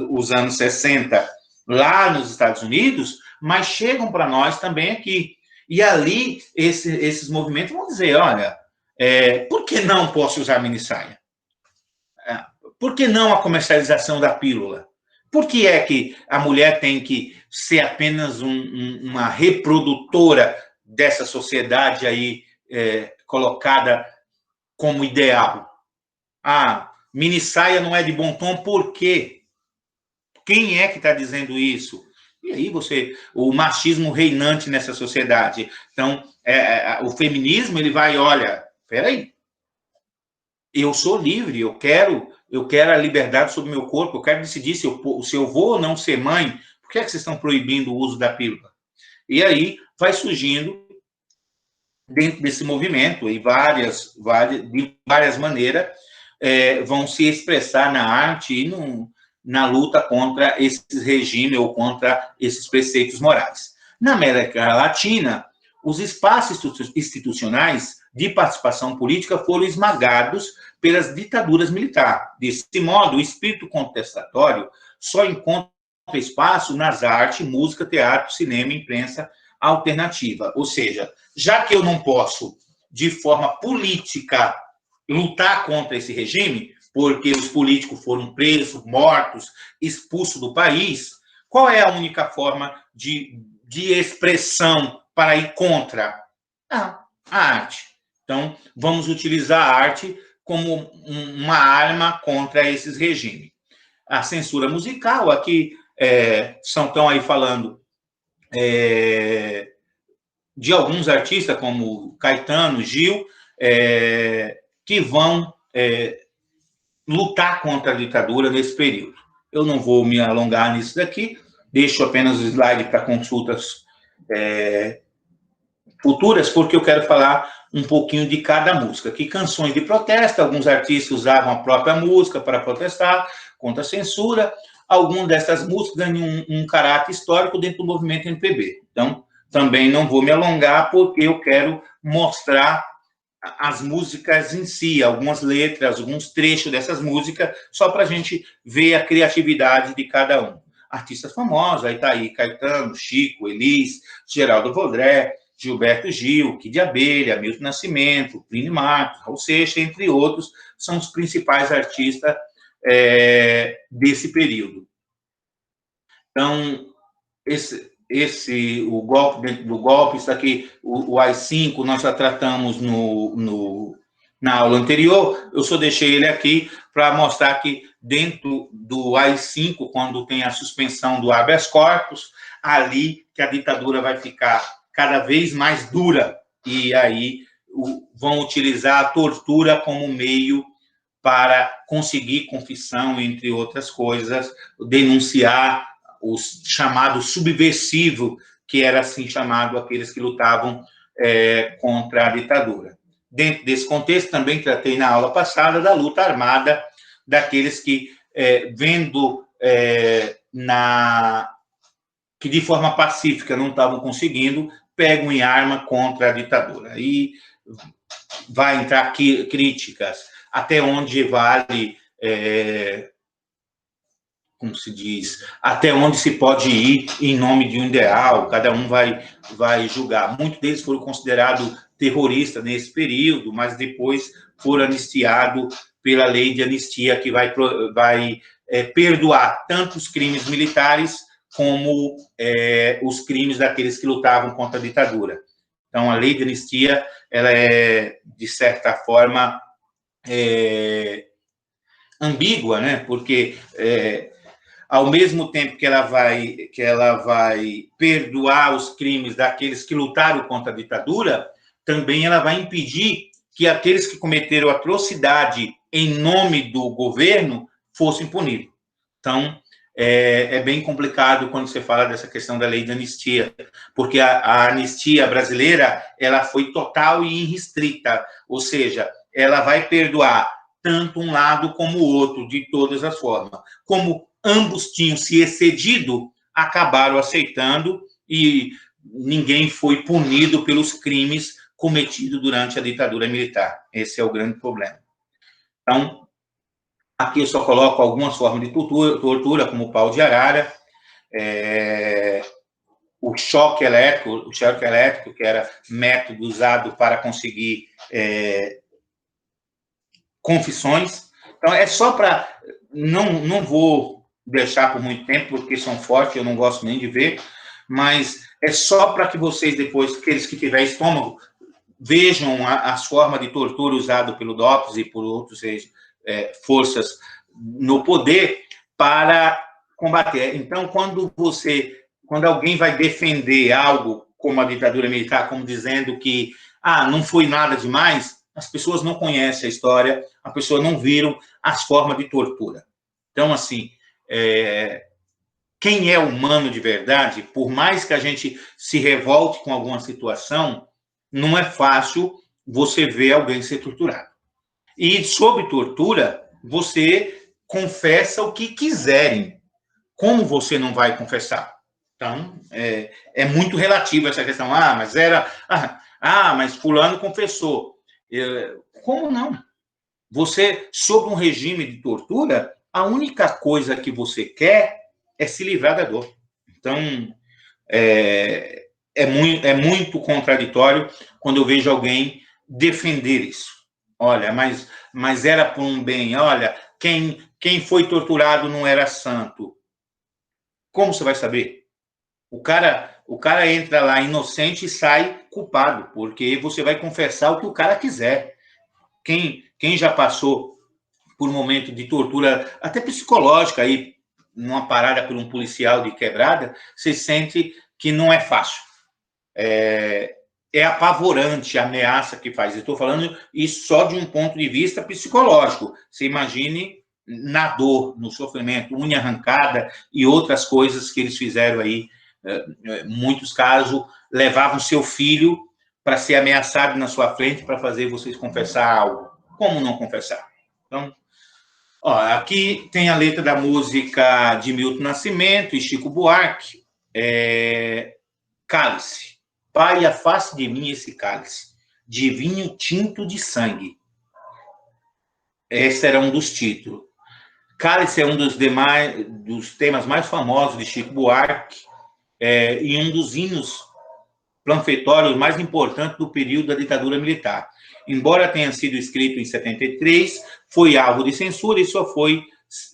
os anos 60 lá nos Estados Unidos, mas chegam para nós também aqui. E ali, esses movimentos vão dizer, olha, por que não posso usar minissaia? Por que não a comercialização da pílula? Por que é que a mulher tem que ser apenas uma reprodutora dessa sociedade aí colocada como ideal? Minissaia não é de bom tom, por quê? Quem é que está dizendo isso? E aí o machismo reinante nessa sociedade. Então, o feminismo, ele vai, olha, peraí, eu sou livre, eu quero a liberdade sobre o meu corpo, eu quero decidir se eu vou ou não ser mãe. Por que é que vocês estão proibindo o uso da pílula? E aí vai surgindo, dentro desse movimento, de várias maneiras, vão se expressar na arte e na luta contra esse regime ou contra esses preceitos morais. Na América Latina, os espaços institucionais de participação política foram esmagados pelas ditaduras militares. Desse modo, o espírito contestatório só encontra espaço nas artes, música, teatro, cinema, imprensa alternativa. Ou seja, já que eu não posso, de forma política, lutar contra esse regime, porque os políticos foram presos, mortos, expulsos do país, qual é a única forma de expressão para ir contra? A arte. Então, vamos utilizar a arte como uma arma contra esses regimes. A censura musical, aqui estão aí falando de alguns artistas, como Caetano, Gil, que vão lutar contra a ditadura nesse período. Eu não vou me alongar nisso daqui, deixo apenas o slide para consultas futuras, porque eu quero falar um pouquinho de cada música. Aqui, canções de protesto, alguns artistas usavam a própria música para protestar contra a censura, algumas dessas músicas ganham um caráter histórico dentro do movimento MPB. Então, também não vou me alongar, porque eu quero mostrar as músicas em si, algumas letras, alguns trechos dessas músicas, só para a gente ver a criatividade de cada um. Artistas famosos, aí está aí Caetano, Chico, Elis, Geraldo Vandré, Gilberto Gil, Kid de Abelha, Milton Nascimento, Plínio Marcos, Raul Seixas, entre outros, são os principais artistas desse período. Então, o golpe dentro do golpe, isso aqui, o AI-5, nós já tratamos na aula anterior, eu só deixei ele aqui para mostrar que dentro do AI-5, quando tem a suspensão do habeas corpus, ali que a ditadura vai ficar cada vez mais dura, e aí vão utilizar a tortura como meio para conseguir confissão, entre outras coisas, denunciar os chamados subversivos, que era assim chamado aqueles que lutavam contra a ditadura. Dentro desse contexto, também tratei na aula passada da luta armada daqueles que, vendo que de forma pacífica não estavam conseguindo, pegam em arma contra a ditadura. E vai entrar aqui críticas, até onde vale, como se diz, até onde se pode ir em nome de um ideal, cada um vai julgar. Muitos deles foram considerados terroristas nesse período, mas depois foram anistiados pela lei de anistia, que vai perdoar tanto os crimes militares como os crimes daqueles que lutavam contra a ditadura. Então, a lei de anistia, ela é, de certa forma, ambígua, né? Porque ao mesmo tempo que ela vai perdoar os crimes daqueles que lutaram contra a ditadura, também ela vai impedir que aqueles que cometeram atrocidade em nome do governo fossem punidos. Então, é bem complicado quando você fala dessa questão da lei de anistia, porque a anistia brasileira, ela foi total e irrestrita, ou seja, ela vai perdoar tanto um lado como o outro, de todas as formas. Como ambos tinham se excedido, acabaram aceitando e ninguém foi punido pelos crimes cometidos durante a ditadura militar. Esse é o grande problema. Então, aqui eu só coloco algumas formas de tortura, como o pau de arara, o choque elétrico, que era método usado para conseguir confissões. Então, é só para... Não vou deixar por muito tempo, porque são fortes, eu não gosto nem de ver, mas é só para que vocês, depois, aqueles que tiverem estômago, vejam as formas de tortura usadas pelo DOPS e por outras forças no poder para combater. Então, quando alguém vai defender algo como a ditadura militar, como dizendo que não foi nada demais, as pessoas não conhecem a história, as pessoas não viram as formas de tortura. Então, assim, quem é humano de verdade, por mais que a gente se revolte com alguma situação, não é fácil você ver alguém ser torturado. E, sob tortura, você confessa o que quiserem. Como você não vai confessar? Então, é muito relativo essa questão. Mas fulano confessou. Como não? Você, sob um regime de tortura, a única coisa que você quer é se livrar da dor. Então, é muito contraditório quando eu vejo alguém defender isso. Olha, mas era por um bem. Olha, quem foi torturado não era santo. Como você vai saber? O cara entra lá inocente e sai culpado, porque você vai confessar o que o cara quiser. Quem já passou por um momento de tortura, até psicológica, aí, numa parada por um policial de quebrada, você sente que não é fácil. É apavorante a ameaça que faz. Estou falando isso só de um ponto de vista psicológico. Você imagine na dor, no sofrimento, unha arrancada e outras coisas que eles fizeram aí. Em muitos casos, levavam seu filho para ser ameaçado na sua frente para fazer vocês confessar algo. Como não confessar? Então, aqui tem a letra da música de Milton Nascimento e Chico Buarque, Cálice. Pai, afaste de mim esse cálice, de vinho tinto de sangue. Esse era um dos títulos. Cálice é um dos temas mais famosos de Chico Buarque, e um dos hinos panfletórios mais importantes do período da ditadura militar. Embora tenha sido escrito em 73, foi alvo de censura e só foi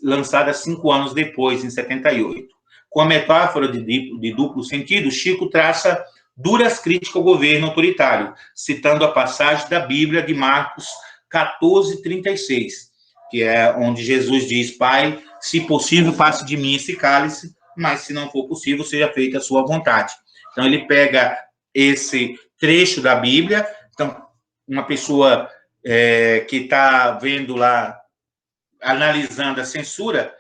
lançada 5 anos depois, em 78. Com a metáfora de duplo sentido, Chico traça duras críticas ao governo autoritário, citando a passagem da Bíblia de Marcos 14:36, que é onde Jesus diz: Pai, se possível, passe de mim esse cálice, mas se não for possível, seja feita a sua vontade. Então, ele pega esse trecho da Bíblia. Então, uma pessoa que está vendo lá, analisando a censura,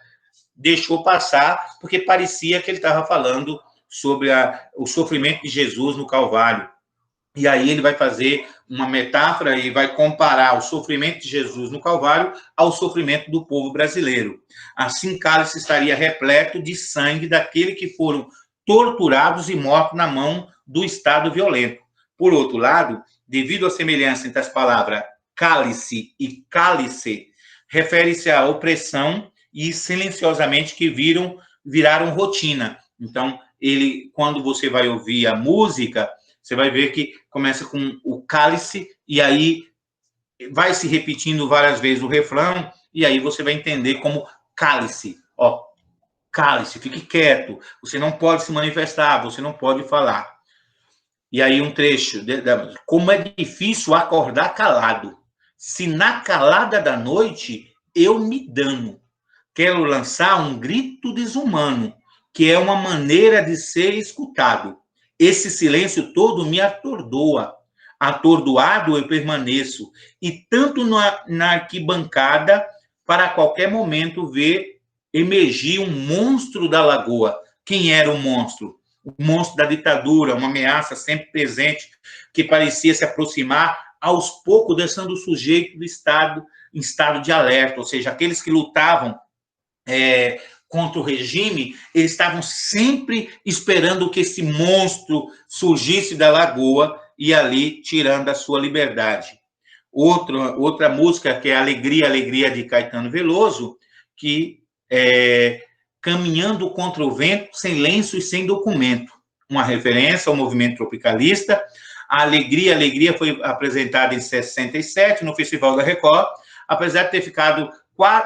deixou passar, porque parecia que ele estava falando sobre o sofrimento de Jesus no Calvário. E aí ele vai fazer uma metáfora e vai comparar o sofrimento de Jesus no Calvário ao sofrimento do povo brasileiro. Assim, cálice estaria repleto de sangue daqueles que foram torturados e mortos na mão do Estado violento. Por outro lado, devido à semelhança entre as palavras cálice e cálice, refere-se à opressão e silenciosamente que viraram rotina. Então, quando você vai ouvir a música, você vai ver que começa com o cálice, e aí vai se repetindo várias vezes o refrão, e aí você vai entender como cálice. Cálice, fique quieto, você não pode se manifestar, você não pode falar. E aí um trecho, como é difícil acordar calado, se na calada da noite eu me dano, quero lançar um grito desumano, que é uma maneira de ser escutado. Esse silêncio todo me atordoa. Atordoado eu permaneço, e tanto na arquibancada, para a qualquer momento ver emergir um monstro da lagoa. Quem era o monstro? O monstro da ditadura, uma ameaça sempre presente, que parecia se aproximar aos poucos, deixando o sujeito do estado, em estado de alerta, ou seja, aqueles que lutavam contra o regime, eles estavam sempre esperando que esse monstro surgisse da lagoa e ali tirando a sua liberdade. Outra música, que é Alegria, Alegria, de Caetano Veloso, que caminhando contra o vento, sem lenço e sem documento. uma referência ao movimento tropicalista. A Alegria foi apresentada em 67, no Festival da Record. Apesar de ter ficado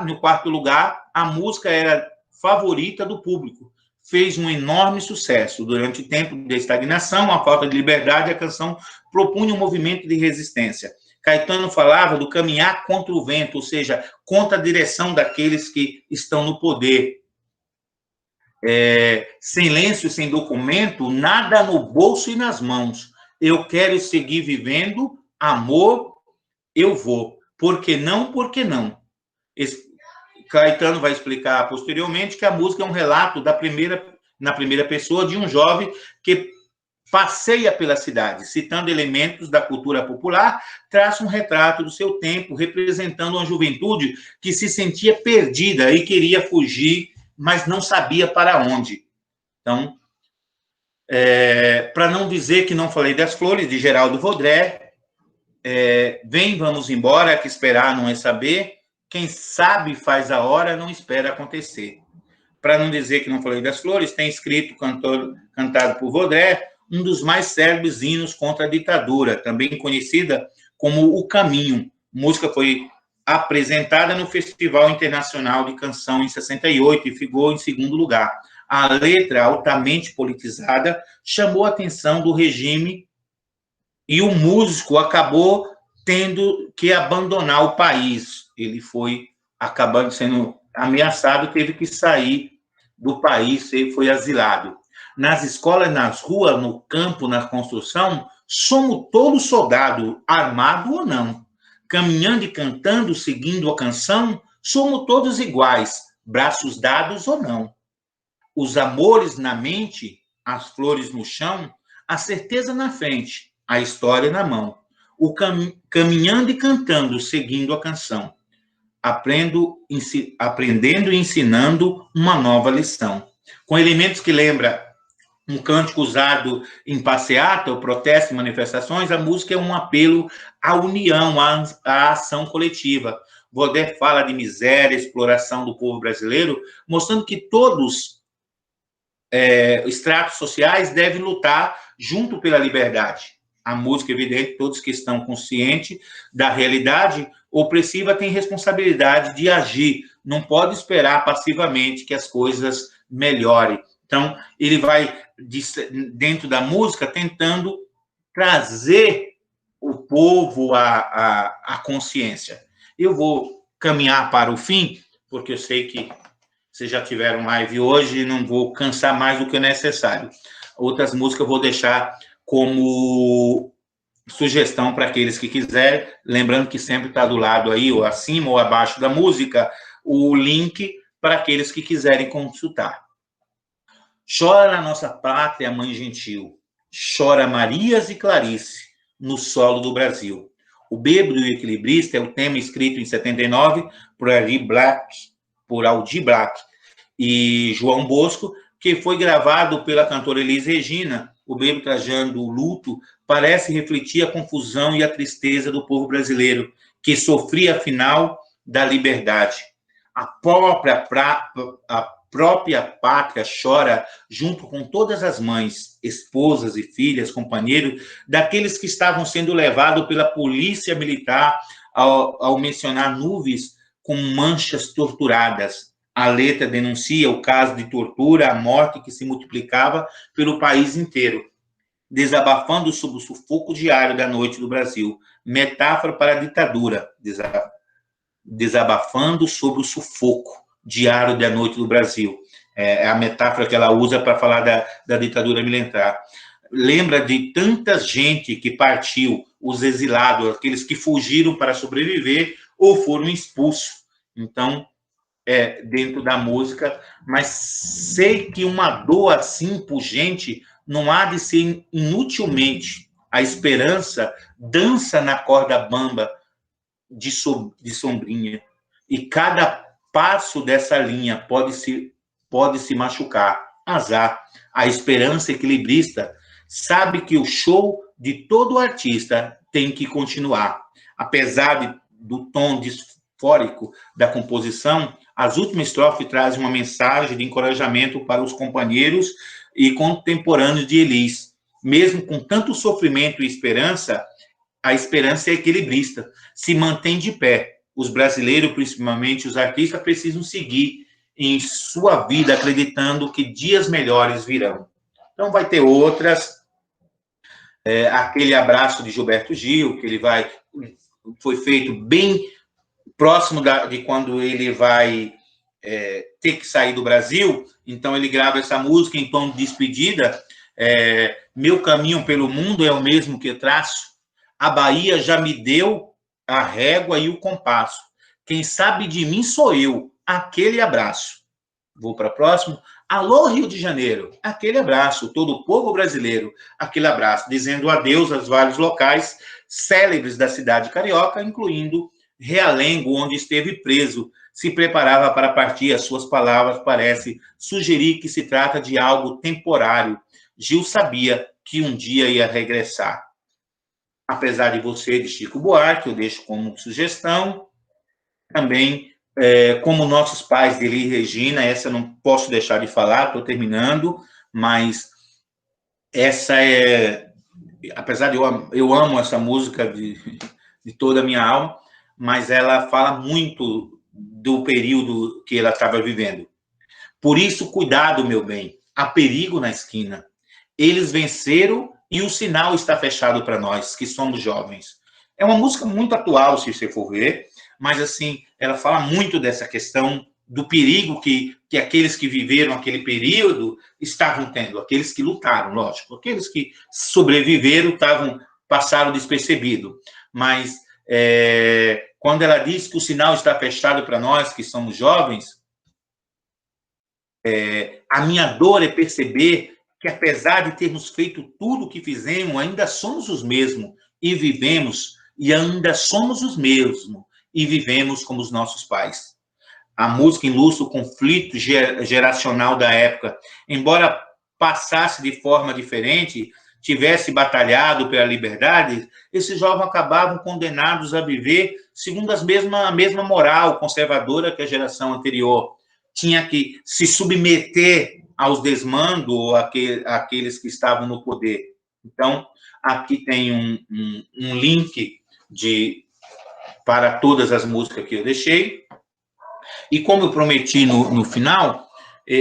no quarto lugar, a música era favorita do público. Fez um enorme sucesso. Durante o tempo de estagnação, a falta de liberdade, a canção propunha um movimento de resistência. Caetano falava do caminhar contra o vento, ou seja, contra a direção daqueles que estão no poder. Sem lenço, sem documento, nada no bolso e nas mãos. Eu quero seguir vivendo, amor, eu vou. Por que não? Por que não? Caetano vai explicar posteriormente que a música é um relato na primeira pessoa de um jovem que passeia pela cidade, citando elementos da cultura popular, traça um retrato do seu tempo, representando uma juventude que se sentia perdida e queria fugir, mas não sabia para onde. Então, para não dizer que não falei das flores, de Geraldo Vodré, vem, vamos embora, que esperar não é saber, quem sabe faz a hora, não espera acontecer. Para não dizer que não falei das flores, tem escrito, cantado por Vodré, um dos mais célebres hinos contra a ditadura, também conhecida como O Caminho. A música foi apresentada no Festival Internacional de Canção em 68 e ficou em segundo lugar. A letra, altamente politizada, chamou a atenção do regime e o músico acabou tendo que abandonar o país. Ele foi acabando sendo ameaçado, teve que sair do país e foi asilado. Nas escolas, nas ruas, no campo, na construção, somos todos soldados, armado ou não. Caminhando e cantando, seguindo a canção, somos todos iguais, braços dados ou não. Os amores na mente, as flores no chão, a certeza na frente, a história na mão. Caminhando e cantando, seguindo a canção. Aprendendo e ensinando uma nova lição. Com elementos que lembram um cântico usado em passeata, ou protesto e manifestações, a música é um apelo à união, à ação coletiva. Vodré fala de miséria, exploração do povo brasileiro, mostrando que todos os estratos sociais devem lutar junto pela liberdade. A música, evidente, todos que estão conscientes da realidade opressiva têm responsabilidade de agir, não pode esperar passivamente que as coisas melhorem. Então, ele vai, dentro da música, tentando trazer o povo à consciência. Eu vou caminhar para o fim, porque eu sei que vocês já tiveram live hoje e não vou cansar mais do que o necessário. Outras músicas eu vou deixar como sugestão para aqueles que quiserem, lembrando que sempre está do lado aí, ou acima ou abaixo da música, o link para aqueles que quiserem consultar. Chora na nossa pátria, mãe gentil, chora Marias e Clarice, no solo do Brasil. O Bêbado e o Equilibrista é o tema escrito em 79 por Aldir Blanc e João Bosco, que foi gravado pela cantora Elis Regina. O Bêbado trajando o luto parece refletir a confusão e a tristeza do povo brasileiro, que sofria, afinal, da liberdade. A própria pátria chora junto com todas as mães, esposas e filhas, companheiros, daqueles que estavam sendo levados pela polícia militar ao mencionar nuvens com manchas torturadas. A letra denuncia o caso de tortura, a morte que se multiplicava pelo país inteiro, desabafando sobre o sufoco diário da noite do Brasil. Metáfora para a ditadura, desabafando sobre o sufoco diário da noite do Brasil. É a metáfora que ela usa para falar da ditadura militar. Lembra de tanta gente que partiu, os exilados, aqueles que fugiram para sobreviver ou foram expulsos. Então, dentro da música, mas sei que uma dor assim pungente não há de ser inutilmente. A esperança dança na corda bamba de sombrinha, e cada passo dessa linha pode se machucar. Azar. A esperança equilibrista sabe que o show de todo artista tem que continuar. Apesar do tom disfórico da composição, as últimas estrofes trazem uma mensagem de encorajamento para os companheiros e contemporâneos de Elis. Mesmo com tanto sofrimento e esperança, a esperança é equilibrista, se mantém de pé. Os brasileiros, principalmente os artistas, precisam seguir em sua vida acreditando que dias melhores virão. Então, vai ter outras, aquele abraço de Gilberto Gil, que foi feito bem próximo de quando ele vai ter que sair do Brasil, então ele grava essa música em tom de despedida, meu caminho pelo mundo é o mesmo que traço, a Bahia já me deu a régua e o compasso, quem sabe de mim sou eu, aquele abraço. Vou para o próximo. Alô, Rio de Janeiro, aquele abraço, todo o povo brasileiro, aquele abraço, dizendo adeus aos vários locais célebres da cidade carioca, incluindo Realengo, onde esteve preso, se preparava para partir. As suas palavras parecem sugerir que se trata de algo temporário. Gil sabia que um dia ia regressar. Apesar de você, de Chico Buarque, eu deixo como sugestão. Também, como nossos pais, de Elis Regina, essa eu não posso deixar de falar, estou terminando, mas essa apesar de eu amo essa música de toda a minha alma, mas ela fala muito do período que ela estava vivendo. Por isso, cuidado, meu bem, há perigo na esquina. Eles venceram e o sinal está fechado para nós, que somos jovens. É uma música muito atual, se você for ver, mas, assim, ela fala muito dessa questão do perigo que aqueles que viveram aquele período estavam tendo, aqueles que lutaram, lógico, aqueles que sobreviveram passaram despercebido. Mas, quando ela diz que o sinal está fechado para nós, que somos jovens, a minha dor é perceber que, apesar de termos feito tudo o que fizemos, ainda somos os mesmos e vivemos, e ainda somos os mesmos e vivemos como os nossos pais. A música ilustra o conflito geracional da época. Embora passasse de forma diferente, tivesse batalhado pela liberdade, esses jovens acabavam condenados a viver segundo a mesma moral conservadora que a geração anterior. Tinha que se submeter aos desmandos àqueles que estavam no poder. Então, aqui tem um link para todas as músicas que eu deixei. E como eu prometi no final,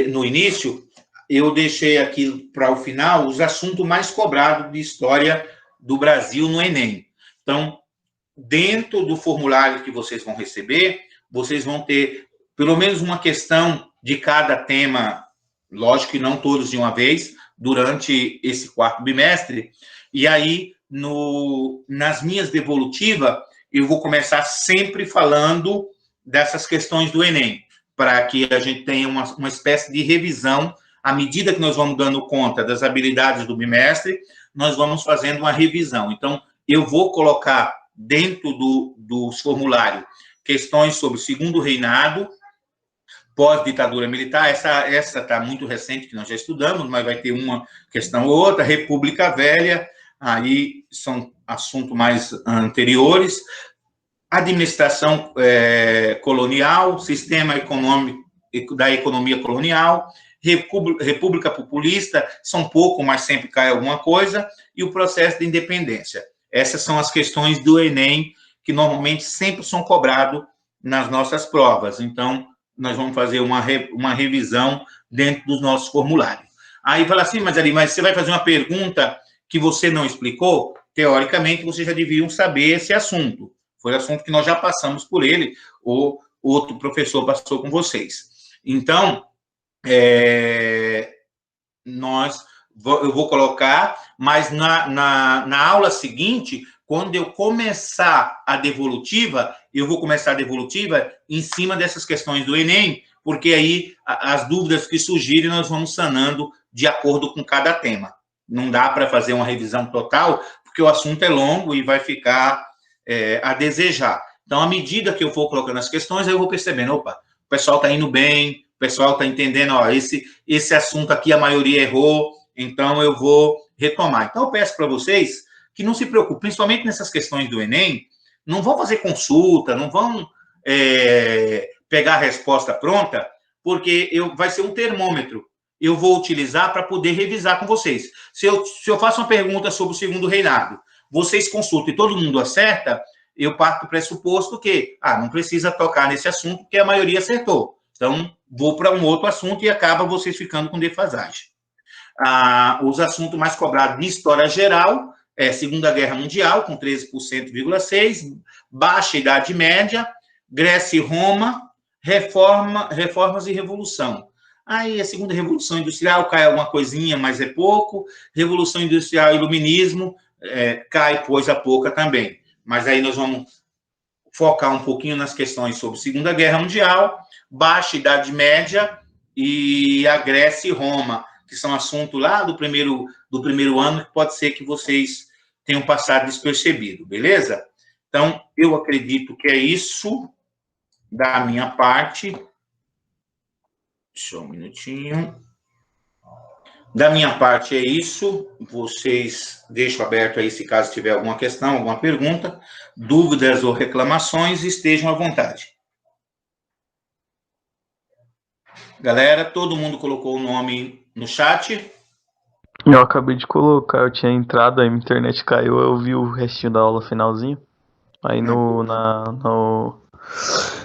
no início, eu deixei aqui para o final os assuntos mais cobrados de história do Brasil no Enem. Então, dentro do formulário que vocês vão receber, vocês vão ter pelo menos uma questão de cada tema, lógico que não todos de uma vez, durante esse quarto bimestre. E aí, nas minhas devolutivas, eu vou começar sempre falando dessas questões do Enem, para que a gente tenha uma espécie de revisão. À medida que nós vamos dando conta das habilidades do bimestre, nós vamos fazendo uma revisão. Então, eu vou colocar dentro dos formulários questões sobre o segundo reinado, pós-ditadura militar. Essa está muito recente, que nós já estudamos, mas vai ter uma questão ou outra. República Velha, aí são assuntos mais anteriores. Administração colonial, sistema econômico da economia colonial, república populista, são pouco, mas sempre cai alguma coisa, e o processo de independência. Essas são as questões do Enem, que normalmente sempre são cobrados nas nossas provas. Então, nós vamos fazer uma revisão dentro dos nossos formulários. Aí fala assim, mas você vai fazer uma pergunta que você não explicou? Teoricamente, vocês já deviam saber esse assunto. Foi assunto que nós já passamos por ele, ou outro professor passou com vocês. Então, eu vou colocar, mas na aula seguinte, quando eu começar a devolutiva, eu vou começar a devolutiva em cima dessas questões do Enem, porque aí as dúvidas que surgirem nós vamos sanando de acordo com cada tema. Não dá para fazer uma revisão total, porque o assunto é longo e vai ficar a desejar. Então, à medida que eu for colocando as questões, eu vou percebendo, opa, o pessoal está indo bem, o pessoal está entendendo, ó, esse assunto aqui a maioria errou, então eu vou retomar. Então, eu peço para vocês que não se preocupem, principalmente nessas questões do Enem, não vão fazer consulta, não vão pegar a resposta pronta, porque vai ser um termômetro. eu vou utilizar para poder revisar com vocês. Se eu faço uma pergunta sobre o segundo reinado, vocês consultam e todo mundo acerta, eu parto do pressuposto que, não precisa tocar nesse assunto, porque a maioria acertou. Então, vou para um outro assunto e acaba vocês ficando com defasagem. Os assuntos mais cobrados de história geral é Segunda Guerra Mundial, com 13,6%, Baixa Idade Média, Grécia e Roma, reformas e revolução. Aí a segunda Revolução Industrial cai alguma coisinha, mas é pouco. Revolução Industrial e Iluminismo cai coisa pouca também. Mas aí nós vamos focar um pouquinho nas questões sobre Segunda Guerra Mundial, Baixa Idade Média e a Grécia e Roma, que são assuntos lá do primeiro ano, que pode ser que vocês tenham passado despercebido, beleza? Então, eu acredito que é isso da minha parte. Só um minutinho. Da minha parte é isso. Vocês deixam aberto aí se caso tiver alguma questão, alguma pergunta, dúvidas ou reclamações, estejam à vontade. Galera, todo mundo colocou o nome no chat? Eu acabei de colocar, eu tinha entrado, aí minha internet caiu, eu vi o restinho da aula finalzinho. Aí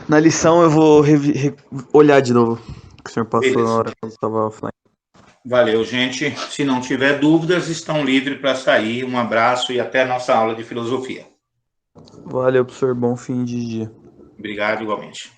na lição eu vou olhar de novo o que o senhor passou. Beleza. Na hora quando estava offline. Valeu, gente. Se não tiver dúvidas, estão livres para sair. Um abraço e até a nossa aula de filosofia. Valeu, professor. Bom fim de dia. Obrigado, igualmente.